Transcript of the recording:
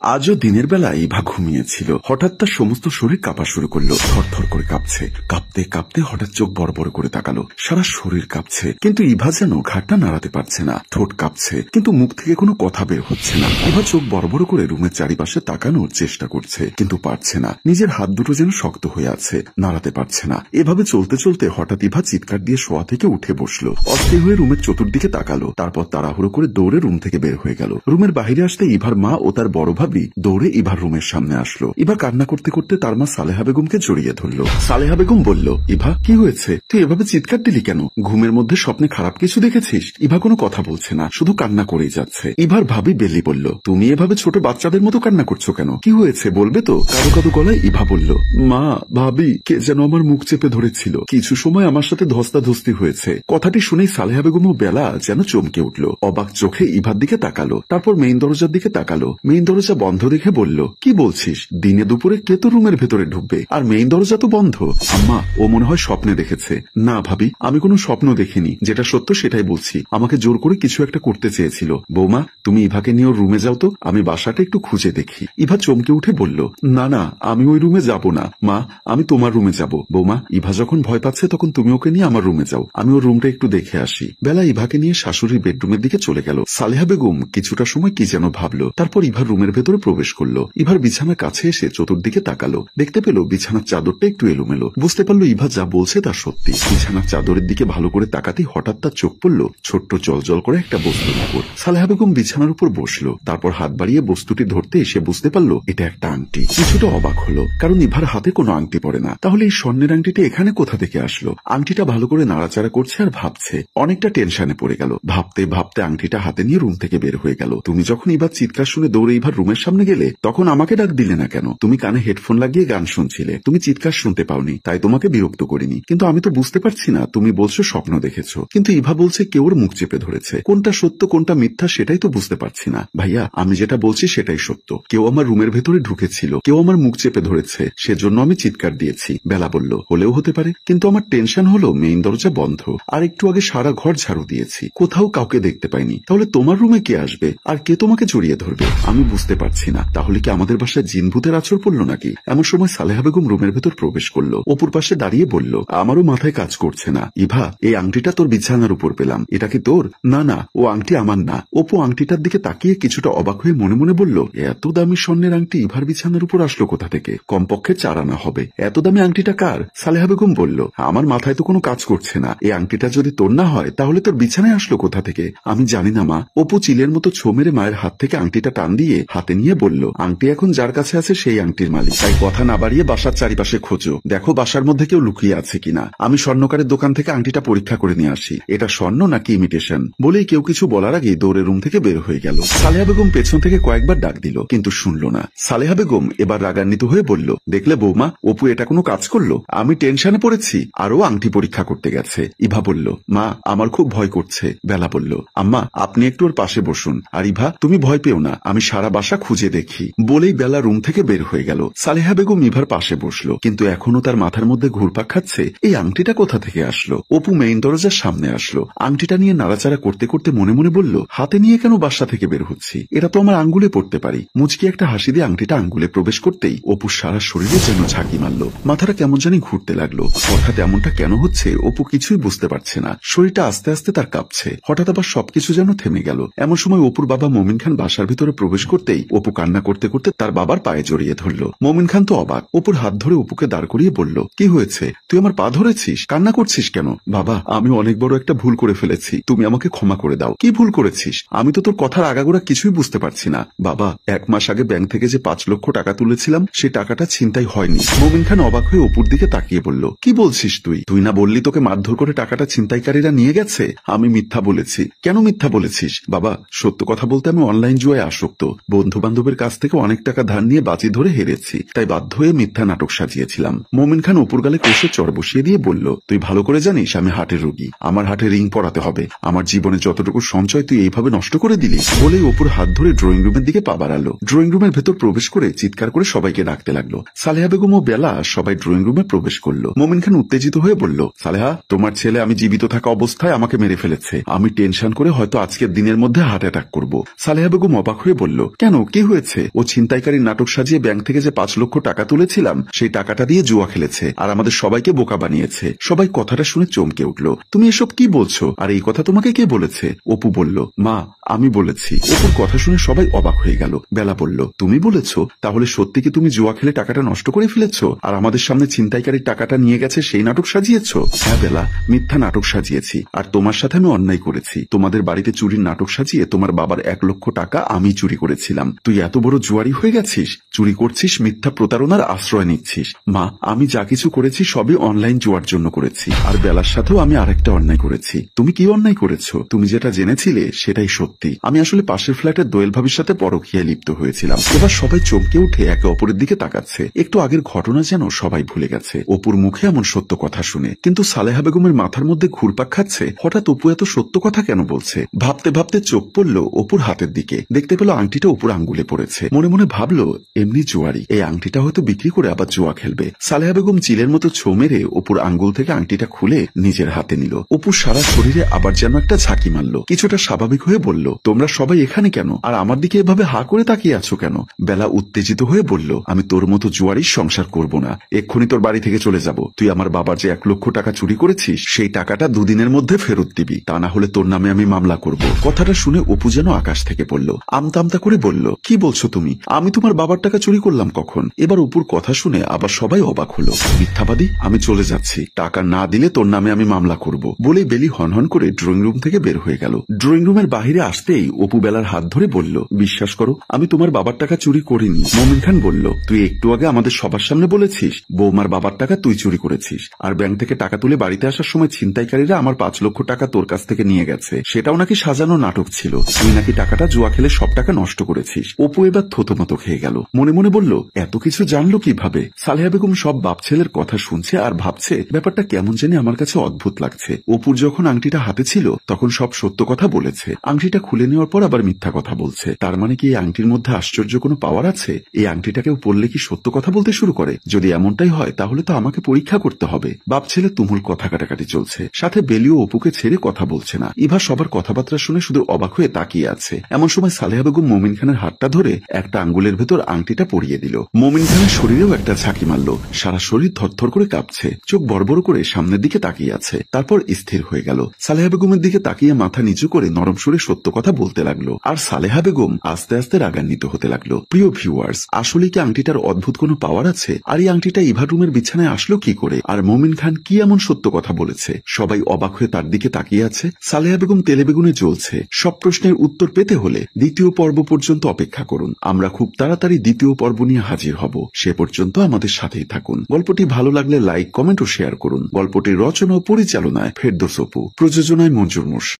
আজও দিনের বেলা ইভা ঘুমিয়েছিল। হঠাৎ তার সমস্ত শরীর কাঁপা শুরু করলো, থরথর করে কাঁপছে। কাঁপতে কাঁপতে হঠাৎ চোখ বড় বড় করে তাকালো, সারা শরীর কাঁপছে, কিন্তু ইভা যেন ঘাটটা নাড়াতে পারছে না। ঠোঁট কাঁপছে, কিন্তু মুখ থেকে কোনো কথা বের হচ্ছে না। ইভা চোখ বড় বড় করে রুমের চারিপাশে তাকানোর চেষ্টা করছে, কিন্তু পারছে না। নিজের হাত দুটো যেন শক্ত হয়ে আছে, নাড়াতে পারছে না। এভাবে চলতে চলতে হঠাৎ ইভা চিৎকার দিয়ে শোয়া থেকে উঠে বসলো, অস্থির হয়ে রুমের চতুর্দিকে তাকালো। তারপর তাড়াহুড়ো করে দৌড়ে রুম থেকে বের হয়ে গেল। রুমের বাইরে আসতে ইভার মা ও তার বড় ভাবি দৌড়ে ইভার রুমের সামনে আসলো। ইভা কান্না করতে করতে তার মা সালেহা বেগমকে জড়িয়ে ধরল। সালেহা বেগম বলল, ইভা কি হয়েছে, তুই এভাবে চিৎকার দিলি কেন? ঘুমের মধ্যে স্বপ্নে খারাপ কিছু দেখেছিস? ইভা কোনো কথা বলছে না, শুধু কান্না করেই যাচ্ছে। ইভার ভাবি বেলি বলল, তুমি এভাবে ছোট বাচ্চাদের মতো কান্না করছো কেন? কি হয়েছে বলবে তো? কাঁদো কাঁদো গলায় ইভা বলল, মা, ভাবি কে যেন আমার মুখ চেপে ধরেছিল। কিছু সময় আমার সাথে ধস্তাধস্তি হয়েছে। কথাটি শুনেই সালেহা বেগম ও বেলা যেন চমকে উঠল। অবাক চোখে ইভার দিকে তাকালো, তারপর মেইন দরজার দিকে তাকালো। মেইন দরজা বন্ধ দেখে বলল, কি বলছিস? দিনে দুপুরে কে তো রুমের ভেতরে ঢুকবে, আর মেইন দরজা তো বন্ধ। আম্মা, ও মনে হয় স্বপ্নে দেখেছে। না ভাবি, আমি কোনো স্বপ্ন দেখিনি, যেটা সত্য সেটাই বলছি। আমাকে জোর করে কিছু একটা করতে চেয়েছিল। বৌমা, তুমি ইভাকে নিয়ে ওর রুমে যাও তো, আমি বাসাটা একটু খুঁজে দেখি। ইভা চমকে উঠে বলল, না না, আমি ওই রুমে যাব না। মা, আমি তোমার রুমে যাব। বৌমা, ইভা যখন ভয় পাচ্ছে তখন তুমি ওকে নিয়ে আমার রুমে যাও, আমি ওর রুমটা একটু দেখে আসি। বেলা ইভাকে নিয়ে শাশুড়ির বেডরুমের দিকে চলে গেল। সালেহা বেগম কিছুটা সময় কি যেন ভাবলো, তারপর ইভার রুমের ভেতরে প্রবেশ করলো। ইভার বিছানার কাছে এসে চতুর্দিকে তাকালো, দেখতে পেল বিছানার চাদরটা একটু এলোমেলো। বুঝতে পারলো ইভা যা বলছে তা সত্যি। বিছানার চাদরের দিকে ভালো করে তাকাতেই হঠাৎ তার চোখ পড়ল ছোট্ট জল করে একটা বস্তুর উপর। সালেহা বেগম বিছানার উপর বসলো, তারপর হাত বাড়িয়ে বস্তুটি ধরতে এসে বুঝতে পারলো এটা একটা আংটি। কিছুটা অবাক হলো, কারণ ইভার হাতে কোনো আংটি পড়ে না। তাহলে এই স্বর্ণের আংটিটা এখানে কোথা থেকে আসলো? আংটিটা ভালো করে নাড়াচাড়া করছে আর ভাবছে। অনেকটা টেনশনে পড়ে গেল। ভাবতে ভাবতে আংটিটা হাতে নিয়ে রুম থেকে বের হয়ে গেল। তুমি যখন ইভার চিৎকার শুনে দৌড়ে ইভার রুমের সামনে গেলে, তখন আমাকে ডাক দিলে না কেন? তুমি কানে হেডফোন লাগিয়ে গান শুনছিলে, তুমি চিৎকার শুনতে পাওনি, তাই তোমাকে বিরক্ত করিনি। কিন্তু আমি তো বুঝতে পারছি না, তুমি বলছো স্বপ্ন দেখেছো, কিন্তু ইভা বলছে কেউ ওর মুখ চেপে ধরেছে। কোনটা সত্য কোনটা মিথ্যা সেটাই তো বুঝতে পারছি না। ভাইয়া, আমি যেটা বলছি সেটাই সত্য। কেউ আমার রুমের ভেতরে ঢুকেছিল, কেউ আমার মুখ চেপে ধরেছে, সেজন্য আমি চিৎকার দিয়েছি। বেলা বলল, হলেও হতে পারে, কিন্তু আমার টেনশন হলো মেইন দরজা বন্ধ, আর একটু আগে সারা ঘর ঝাড়ু দিয়েছি, কোথাও কাউকে দেখতে পাইনি। তাহলে তোমার রুমে কে আসবে, আর কে তোমাকে জড়িয়ে ধরবে? আমি বুঝতে পারছি না। তাহলে কি আমাদের বাসায় জিন ভূতের আছর পড়লো নাকি? এমন সময় সালেহা বেগম রুমের ভেতর প্রবেশ করলো। অপুর পাশে দাঁড়িয়ে বলল, আমারও মাথায় কাজ করছে না। ইভা, এই আংটিটা তোর বিছানার উপর পেলাম, এটা কি তোর? না না, ও আংটি আমার না। অপু আংটিটার দিকে তাকিয়ে কিছুটা অবাক হয়ে মনে মনে বলল, এত দামি স্বর্ণের আংটি ইভার বিছানার উপর আসলো কোথা থেকে? কমপক্ষে 4 আনা হবে। এত দামি আংটিটা কার? সালেহা বেগম বলল, আমার মাথায় তো কোনো কাজ করছে না। এই আংটিটা যদি তোর না হয়, তাহলে তোর বিছানায় আসলো কোথা থেকে? আমি জানি না মা। অপু চিলের মতো ছো মেরে মায়ের হাত থেকে আংটিটা টান দিয়ে হাতে নিয়ে বলল, আংটি এখন যার কাছে আছে সেই আংটির মালিক। তাই কথা না বাড়িয়ে বাসার চারিপাশে খোঁজো, দেখো বাসার মধ্যে কেউ লুকিয়ে আছে কিনা। আমি স্বর্ণকারের দোকান থেকে আংটিটা পরীক্ষা করে নিয়ে আসি, এটা স্বর্ণ নাকি ইমিটেশন। বলেই কেউ কিছু বলার আগে দৌড়ে রুম থেকে বের হয়ে গেল। সালেহা বেগম পেছন থেকে কয়েকবার ডাক দিল, কিন্তু শুনল না। সালেহা বেগম এবার রাগান্বিত হয়ে বলল, দেখলে বৌমা, অপু এটা কোনো কাজ করলো? আমি টেনশনে পড়েছি, আরও আংটি পরীক্ষা করতে গেছে। ইভা বলল, মা, আমার খুব ভয় করছে। বেলা বলল, আম্মা, আপনি একটু ওর পাশে বসুন। আর ইভা, তুমি ভয় পেও না, আমি সারা বাসা খুঁজে দেখি। বলেই বেলা রুম থেকে বের হয়ে গেল। সালেহা বেগম ইভার পাশে বসলো, কিন্তু এখনো তার মাথার মধ্যে ঘুরপাক খাচ্ছে এই আংটিটা কোথা থেকে আসলো। অপু মেইন দরজার সামনে আসলো, আংটিটা নিয়ে নাড়াচাড়া করতে করতে মনে মনে বলল, হাতে নিয়ে কেন বাসা থেকে বের হচ্ছি? এটা তো আমার আঙ্গুলে পড়তে পারি। মুচকি একটা হাসি দিয়ে আংটিটা আঙ্গুলে প্রবেশ করতেই অপুর সারা শরীরে যেন ঝাঁকি মারল। মাথাটা কেমন জানি ঘুরতে লাগলো। হঠাৎ এমনটা কেন হচ্ছে অপু কিছুই বুঝতে পারছে না। শরীরটা আস্তে আস্তে তার কাঁপছে। হঠাৎ আবার সবকিছু যেন থেমে গেল। এমন সময় অপুর বাবা মমিন খান বাসার ভিতরে প্রবেশ করতেই অপু কান্না করতে করতে তার বাবার পায়ে জড়িয়ে ধরল। মমিন খান তো অবাক। অপুর হাত ধরে অপুকে দাঁড় করিয়ে বলল, কি হয়েছে? তুই আমার পা ধরেছিস? কান্না করছিস কেন? বাবা, আমি অনেক বড় একটা ভুল করে ফেলেছি, তুমি আমাকে ক্ষমা করে দাও। কি ভুল করেছিস? আমি তো তোর কথার আগাগোড়া কিছুই বুঝতে পারছি না। বাবা, 1 মাস আগে ব্যাংক থেকে যে 5 লক্ষ টাকা তুলেছিলাম, সেই টাকাটা ছিনতাই হয়নি। মমিন খান অবাক হয়ে অপুর দিকে তাকিয়ে বলল, কি বলছিস তুই? তুই না বললি তোকে মারধর করে টাকাটা ছিনতাইকারীরা নিয়ে গেছে? আমি মিথ্যা বলেছি। কেন মিথ্যা বলেছিস? বাবা, সত্য কথা বলতে আমি অনলাইন জুয়ায় আসক্ত। বন্ধু বান্ধবের কাছ থেকে অনেক টাকা ধার নিয়ে বাজি ধরে হেরেছি, তাই বাধ্য হয়ে মিথ্যা নাটক সাজিয়েছিলাম। মমিন খান অপুর গালে কষে চড় বসিয়ে দিয়ে বলল, তুই ভালো করে জানিস আমি হার্টের রোগী, আমার হার্টে রিং পরাতে হবে। আমার জীবনে যতটুকু সঞ্চয় তুই এইভাবে নষ্ট করে দিলি। বলেই অপুর হাত ধরে ড্রয়িং রুমের দিকে পা বাড়ালো। ড্রয়িং রুমের ভেতর প্রবেশ করে চিৎকার করে সবাইকে ডাকতে লাগলো। সালেহা বেগম ও বেলা সবাই ড্রয়িং রুমে প্রবেশ করলো। মমিন খান উত্তেজিত হয়ে বলল, সালেহা, তোমার ছেলে আমি জীবিত থাকা অবস্থায় আমাকে মেরে ফেলেছে। আমি টেনশন করে হয়তো আজকের দিনের মধ্যে হার্ট অ্যাটাক করব। সালেহা বেগম অবাক হয়ে বলল, কেন, কি হয়েছে? ও ছিনতাইকারীর নাটক সাজিয়ে ব্যাংক থেকে যে 5 লক্ষ টাকা তুলেছিলাম সেই টাকাটা দিয়ে জুয়া খেলেছে আর আমাদের সবাইকে বোকা বানিয়েছে। সবাই কথাটা শুনে চমকে উঠল। তুমি এসব কি বলছো? আর এই কথা তোমাকে কে বলেছে? অপু বলল, মা আমি বলেছি। অপুর কথা শুনে সবাই অবাক হয়ে গেল। বেলা বলল, তুমি বলেছো? তাহলে সত্যি কি তুমি জুয়া খেলে টাকাটা নষ্ট করে ফেলেছো আর আমাদের সামনে ছিনতাইকারীর টাকাটা নিয়ে গেছে সেই নাটক সাজিয়েছো? হ্যাঁ বেলা, মিথ্যা নাটক সাজিয়েছি আর তোমার সাথে আমি অন্যায় করেছি। তোমাদের বাড়িতে চুরির নাটক সাজিয়ে তোমার বাবার 1 লক্ষ টাকা আমি চুরি করেছিলাম। তুই এত বড় জুয়ারি হয়ে গেছিস? চুরি করছিস, মিথ্যা প্রতারণার আশ্রয় নিচ্ছিস। মা আমি যা কিছু করেছি সবই অনলাইন জুয়ার জন্য করেছি। আর বেলার সাথেও আমি আরেকটা অন্যায় করেছি। তুমি কি অন্যায় করেছো? তুমি যেটা জেনেছিলে সেটাই সত্যি। আমি আসলে পাশের ফ্ল্যাটের দোয়েল ভাবির সাথে পরকীয়ায় লিপ্ত হয়েছিলাম। এবার সবাই চমকে উঠে একে অপরের দিকে তাকাচ্ছে। একটু আগের ঘটনা যেন সবাই ভুলে গেছে অপুর মুখে এমন সত্য কথা শুনে। কিন্তু সালেহা বেগমের মাথার মধ্যে ঘুরপাক খাচ্ছে হঠাৎ অপু এত সত্য কথা কেন বলছে। ভাবতে ভাবতে চোখ পড়ল অপুর হাতের দিকে। দেখতে পেল আংটিটা অপুর আঙ্গুলে পড়েছে। মনে মনে ভাবলো এমনি জুয়ারি, এই আংটিটা হয়তো বিক্রি করে আবার জুয়া খেলবে। সালেহা বেগম চিলের মতো ছো মেরে অপুর আঙ্গুল থেকে আংটিটা খুলে নিজের হাতে নিল। অপুর সারা শরীরে আবার যেন একটা ঝাঁকি মারল। কিছুটা স্বাভাবিক হয়ে বলল, তোমরা সবাই এখানে কেন আর আমার দিকে এভাবে হা করে তাকিয়ে আছো কেন? বেলা উত্তেজিত হয়ে বলল, আমি তোর মতো জুয়ারির সংসার করব না। এক্ষুনি তোর বাড়ি থেকে চলে যাব। তুই আমার বাবার যে 1 লক্ষ টাকা চুরি করেছিস সেই টাকাটা 2 দিনের মধ্যে ফেরত দিবি, তা না হলে তোর নামে আমি মামলা করব। কথাটা শুনে অপু যেন আকাশ থেকে পড়ল। আমতা আমতা করে বলল, কি বলছো তুমি? আমি তোমার বাবার টাকা চুরি করলাম কখন? এবার অপুর কথা শুনে আবার সবাই অবাক হলো। মিথ্যাবাদী, আমি চলে যাচ্ছি। টাকা না দিলে তোর নামে আমি মামলা করব। বলে বেলি হনহন করে ড্রয়িং রুম থেকে বের হয়ে গেল। ড্রয়িং রুমের বাহিরে আসতেই অপু বেলার হাত ধরে বলল, বিশ্বাস করো আমি তোমার বাবার টাকা চুরি করিনি। মোমিন খান বলল, তুই একটু আগে আমাদের সবার সামনে বলেছিস বৌমার বাবার টাকা তুই চুরি করেছিস আর ব্যাংক থেকে টাকা তুলে বাড়িতে আসার সময় ছিনতাইকারীরা আমার 5 লক্ষ টাকা তোর কাছ থেকে নিয়ে গেছে। সেটাও নাকি সাজানো নাটক ছিল। তুই নাকি টাকাটা জুয়া খেলে সব টাকা নষ্ট করেছিস। অপু এবার থতমত খেয়ে গেল। মনে মনে বলল, এত কিছু জানলো কিভাবে? সালেহা বেগম সব বাপ ছেলের কথা শুনছে আর ভাবছে ব্যাপারটা কেমন জানি আমার কাছে অদ্ভুত লাগছে। অপুর যখন আংটিটা হাতে ছিল তখন সব সত্য কথা বলেছে। আংটিটা খুলে নেওয়ার পর আবার মিথ্যা কথা বলছে। তার মানে কি এই আংটির মধ্যে আশ্চর্য কোনো পাওয়ার আছে? এই আংটিটাকেও পড়লে কি সত্য কথা বলতে শুরু করে? যদি এমনটাই হয় তাহলে তো আমাকে পরীক্ষা করতে হবে। বাপ ছেলে তুমুল কথা কাটাকাটি চলছে। সাথে বেলিও অপুকে ছেড়ে কথা বলছে না। ইভা সবার কথাবার্তা শুনে শুধু অবাক হয়ে তাকিয়ে আছে। এমন সময় সালেহা বেগম মোমিন খানের হাতটা ধরে একটা আঙ্গুলের ভেতর আংটিটা পরিয়ে দিল। মোমিন খানের শরীরেও একটা ঝাঁকি মারল। সারা শরীর থরথর করে কাঁপছে। চোখ বড় করে সামনের দিকে তাকিয়ে আছে। তারপর স্থির হয়ে গেল। সালেহা বেগমের দিকে তাকিয়ে মাথা নিচু করে নরম সুরে সত্য কথা বলতে লাগলো। আর সালেহা বেগম আস্তে আস্তে রাগান্বিত হতে লাগলো। প্রিয় ভিউয়ার্স, আসলে কি আংটিটার অদ্ভুত কোনো পাওয়ার আছে? আর এই আংটিটা ইভা রুমের বিছানায় আসলো কি করে? আর মোমিন খান কি এমন সত্য কথা বলেছে? সবাই অবাক হয়ে তার দিকে তাকিয়ে আছে। সালেহা বেগম তেলে বেগুনে জ্বলছে। সব প্রশ্নের উত্তর পেতে হলে 2য় পর্ব পর্যন্ত অপেক্ষা করুন। আমরা খুব তাড়াতাড়ি 2য় পর্ব নিয়ে হাজির হব। সে পর্যন্ত আমাদের সাথেই থাকুন। গল্পটি ভালো লাগলে লাইক, কমেন্ট ও শেয়ার করুন। গল্পটির রচনা ও পরিচালনায় ফেরদৌস অপু, প্রযোজনায় মঞ্জুর মোর্শেদ।